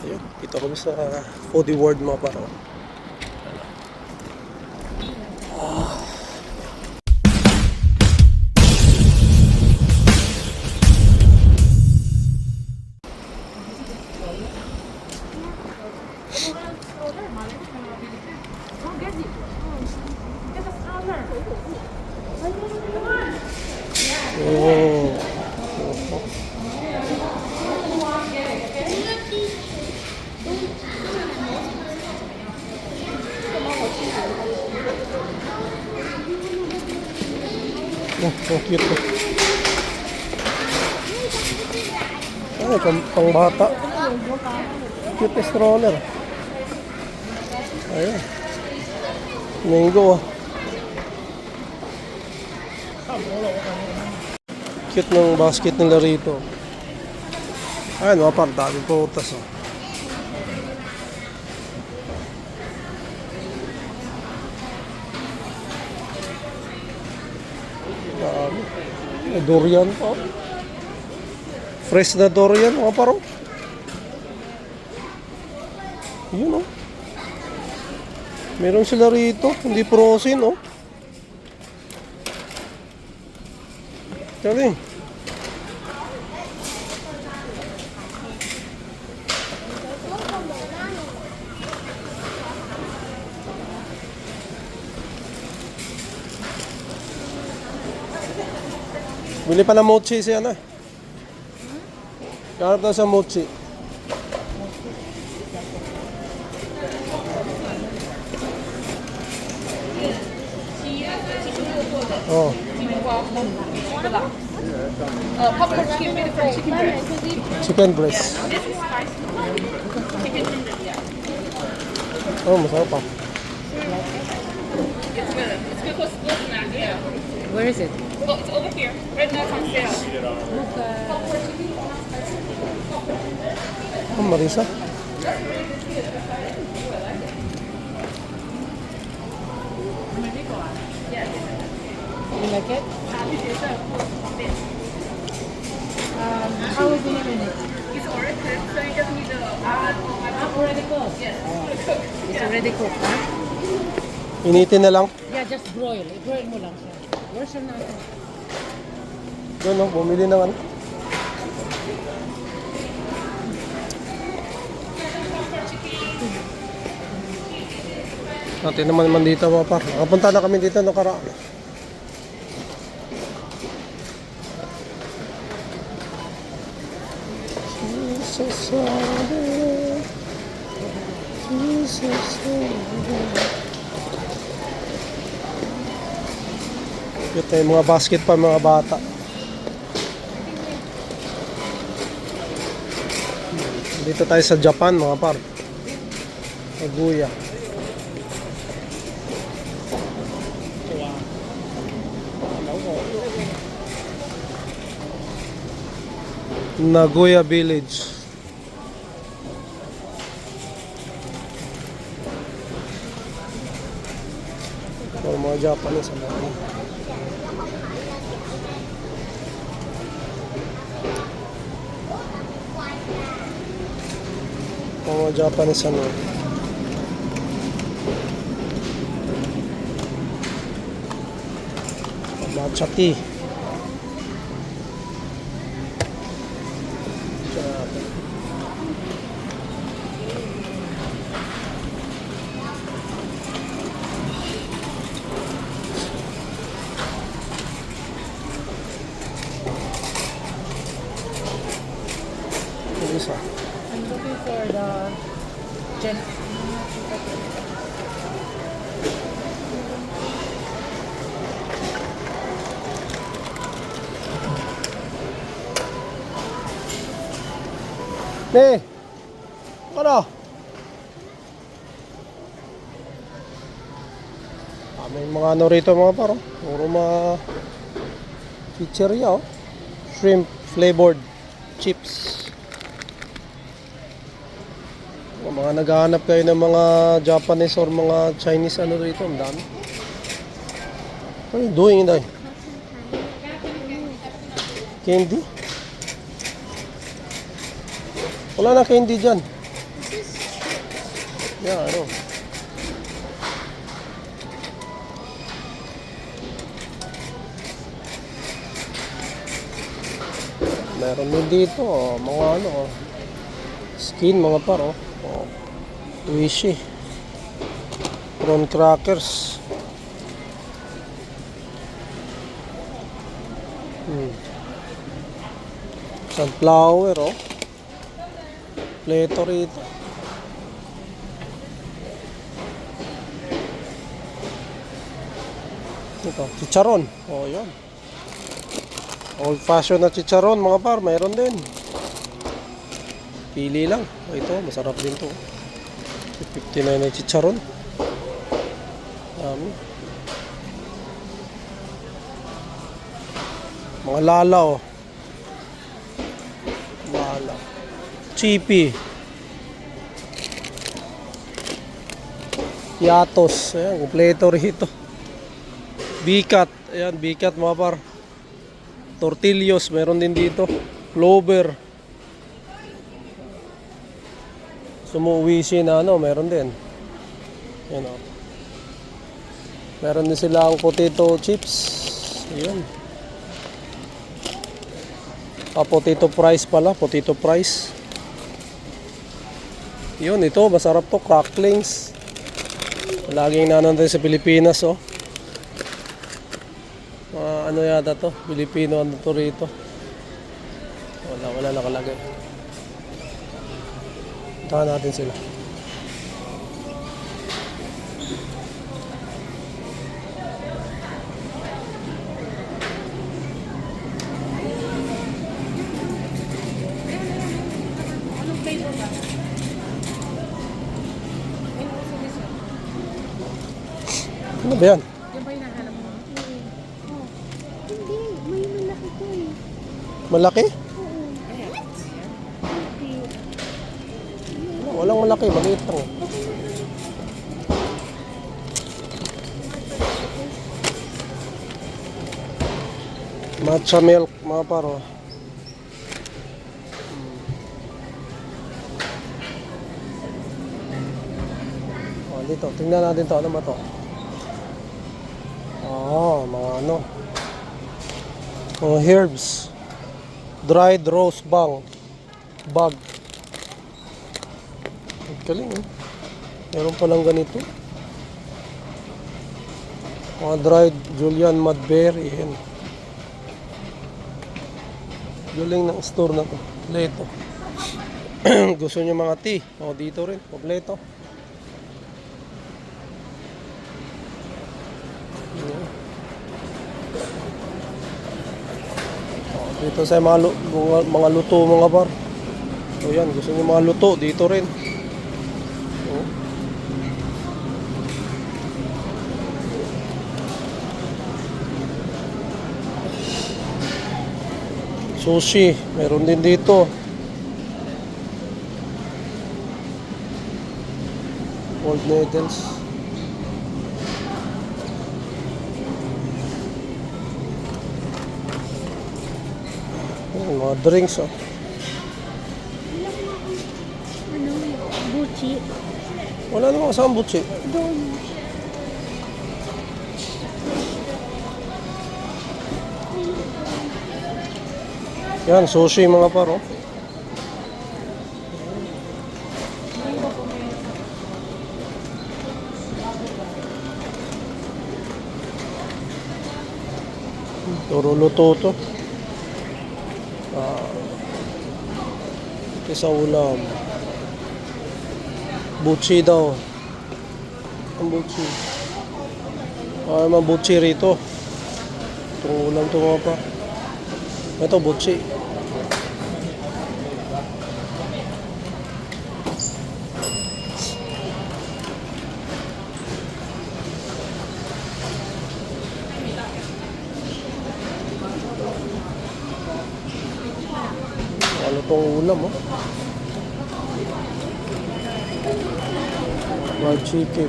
Ayun, kita kami sa foodie world mga paro. Oh. Oh, cute to. Ay, pang bata. Cute na stroller. Ayan. Mango. Cute ng basket nila rito. Ayan, mga par, daming prutas. Oh. Dami. Durian pa. Fresh na durian, mga paro. Yun, oh. Meron sila rito, hindi frozen, oh. Galing. Bili pa ng mochi siya na. Kaya daw sa mochi. Oh. Popcorn chicken for chicken breast. Chicken breast. This is spicy. Chicken ginger, yeah. Oh, masarap pa. It's good. It's good for school snack, yeah. Where is it? Oh, it's over here. Right now it's on sale. Oh, Marisa. You like it? How is the name in it? It's already cooked, so you just need the Already cooked? yes. It's already cooked, huh? Initin na lang. Yeah, just broil. I-broil mo lang siya. Where's your natin? Doon, no? Bumili ng ano. Natin naman dito mga par. Nakapunta na kami dito no karaan. Ito yung mga basket pa mga bata. Dito tayo sa Japan mga par. Nagoya. Nagoya Village. Or mga Japanese ano. Mga Japanese ano. Matcha tea. Isa. I'm looking for the gen. Ne. Ano? May mga ano rito mga paro. Puro mga pizzeria oh. Shrimp flavored chips. Kung mga naghahanap kayo ng mga Japanese or mga Chinese ano rito, ang dami. What are you doing, Inday? Candy? Wala na candy dyan. Yeah, ano. Meron din dito, mga ano, skin, mga paro. Oh, Wishy. Prawn crackers. Sunflower, oh. Pleto rito. Ito, chicharon. Oh, yan. Old fashion na chicharon, mga par, mayroon din. Pili lang. Oh, ito, masarap din to. 59 na chicharon. Dami. Mga lala, oh. Lala. Chippy. Yatos. Ayan, kompleto rito. Bikat. Ayan, bikat mga par. Tortillos, meron din dito. Clover. Sumuwi na ano, meron din. Ayan, oh. Meron din silang potato chips. Ayan. Potato fries pala, potato fries. Yun, ito, masarap to, cracklings. Laging nanandun sa Pilipinas, oh. Ano yata to? Pilipino, ano to rito? Wala nakalagay. Tahan natin sila. Anong flavor ba? And also this one. Ano ba yan? Yan ba yung nahanap mo? Oh. Hindi, may malaki ko eh. Malaki? Oo. Ayan. Okay. Walang malaki, maliit lang. Matcha milk, mga paro. Oh, dito, tingnan natin to. Ano ba to? Oh, mga ano. Mga herbs. Dried rose bag. Ang galing, eh. Meron palang ganito. Mga dried julienne madberry. Yan. Galing ng store na to. Kompleto. Gusto nyo mga tea? O, dito rin. Kompleto. Yan. O, dito sa mga luto, mga bar. O yan, gusto nyo mga luto? Dito rin. O. Sushi, meron din dito. Old noodles. Ayan, mga drinks, oh. Ano, buchi. Wala namang kasama butsi. Doon. Yan, sushi mga paro. Puro luto to. Isa ulam. Butchi daw. Ang butchi. Mga butchi rito. Itong ulam to mga pa. Ito butchi. Ano tong ulam, oh? Fried chicken.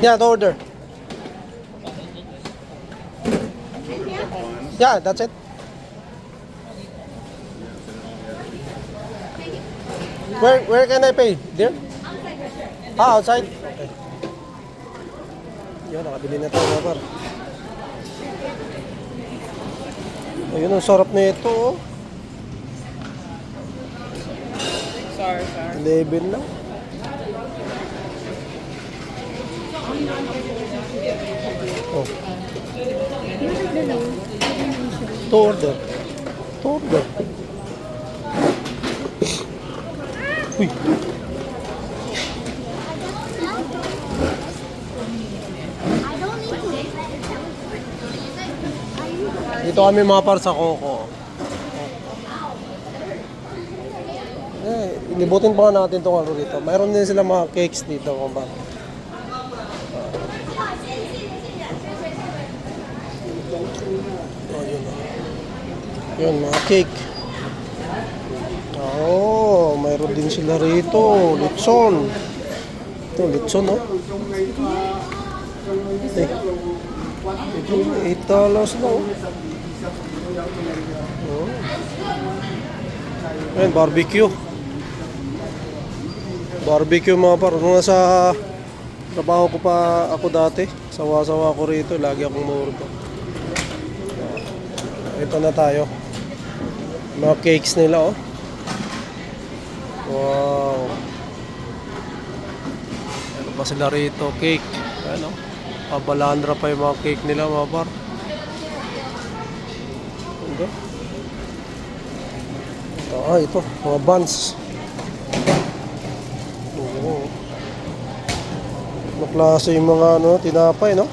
Yeah, the order. Yeah, that's it. Where can I pay? There? Ah, outside? Okay. Yan, nakabili na tayo mga par. Ayun, ang sarap na ito oh. Sorry. 11 lang. Oh. To order. To order. Uy. Dito kami mga par sa Coco. Inibutin pa natin itong ano dito. Mayroon din sila mga cakes dito. Kung ba. Oh, yun. Yun, mga cake. Oh, mayroon din sila rito. Litson. Ito, litson, oh. Eh, $8 na, oh. Oh. Ayan, barbecue. Barbecue mga par. Nung nasa trabaho ko pa ako dati, sawa-sawa ko rito. Lagi akong murto. Ito na tayo. Mga cakes nila, oh. Wow. Ano pa sila rito? Cake. Ano? Pabalandra pa yung mga cake nila mga par. Ito. Ito. Mga buns. Oo. Ano klase yung mga ano, tinapay, no?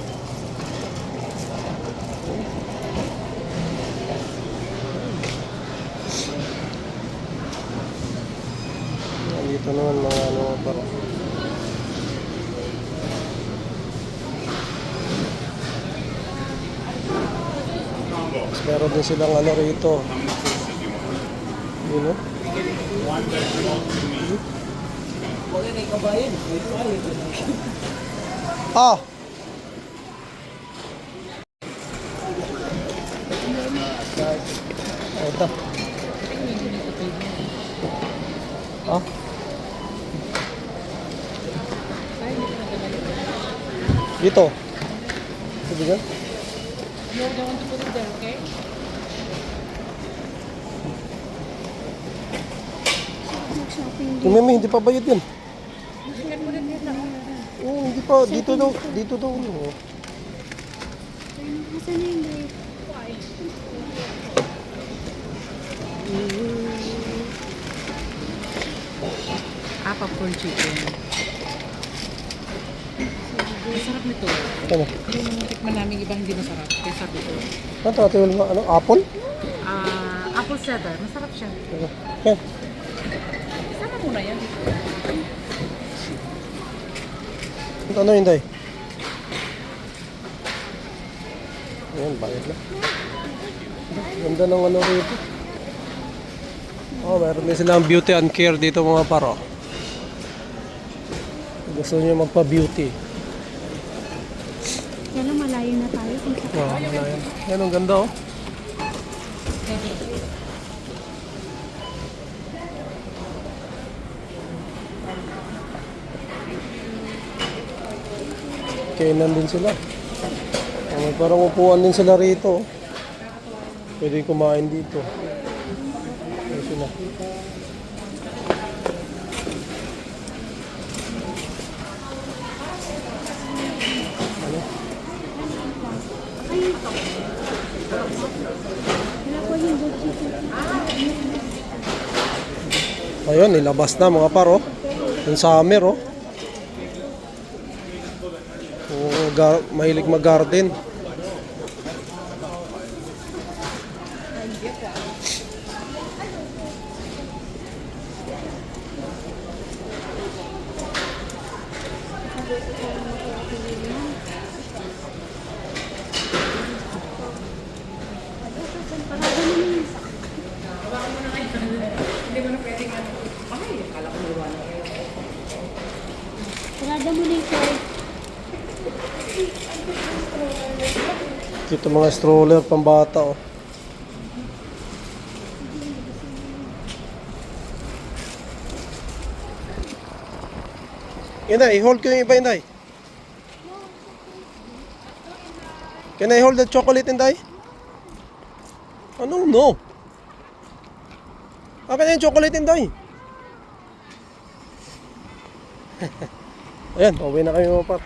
Dito naman mga ano parang meron din silang ano rito. Yun, no? Ah! Ito. Ah? Dito. Ito dyan? You're the one to put it there, okay? Mami, hindi pa bayad yan. You can put it here now. Oo, hindi pa. Dito daw. Dito daw. Oh. Nasaan na yung light? Popcorn chicken. Masarap nito. Ano? Yung tikman namin iba hindi masarap. Kaya sabi ko. Ano ito? Ano? Apple? Apple cider. Masarap siya. Yan. Sama muna yan. Ano yun, Day? Ayan, bayad na. Ganda ng ano rito. Oh, meron din silang beauty and care dito mga paro. Gusto niyo magpa-beauty. Kaya lang malayo na tayo. Kung sa Wow, wala yan. Yan, ang ganda oh. Kainan din sila. Oh, may parang upuan din sila rito. Oh. Pwede kumain dito. Ayan sila. wala po yung good chicken. Ayun, nilabas na mga paro. Yung summer, oh. Oh, mahilig mag-garden. Ay, akala ko naliwanag. Sarada mo na yung toy. Ito mga stroller pambata oh. Inday, i-hold ko yung iba, Inday. Can I hold the chocolate, Inday? Ano, no? Akin na yung chocolate, Inday. Ayan, pauwi na kami mga par.